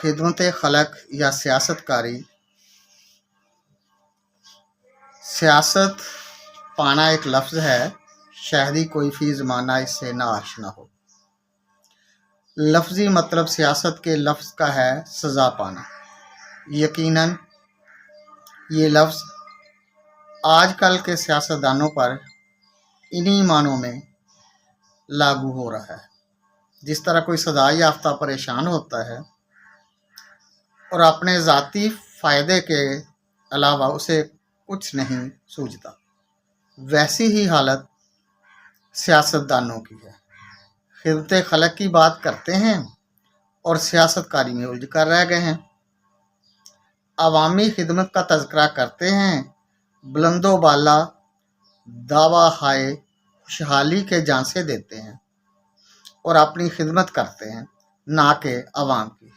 خدمت خلق یا سیاست کاری، سیاست پانا ایک لفظ ہے، شاید ہی کوئی فی زمانہ اس سے نہ آشنا ہو۔ لفظی مطلب سیاست کے لفظ کا ہے سزا پانا۔ یقیناً یہ لفظ آج کل کے سیاستدانوں پر انہی معنوں میں لاگو ہو رہا ہے۔ جس طرح کوئی سزا یافتہ پریشان ہوتا ہے اور اپنے ذاتی فائدے کے علاوہ اسے کچھ نہیں سوچتا، ویسی ہی حالت سیاستدانوں کی ہے۔ خدمت خلق کی بات کرتے ہیں اور سیاست کاری میں الجھ کر رہ گئے ہیں۔ عوامی خدمت کا تذکرہ کرتے ہیں، بلند و بالا دعویٰ ہائے خوشحالی کے جھانسے دیتے ہیں اور اپنی خدمت کرتے ہیں، نہ کہ عوام کی۔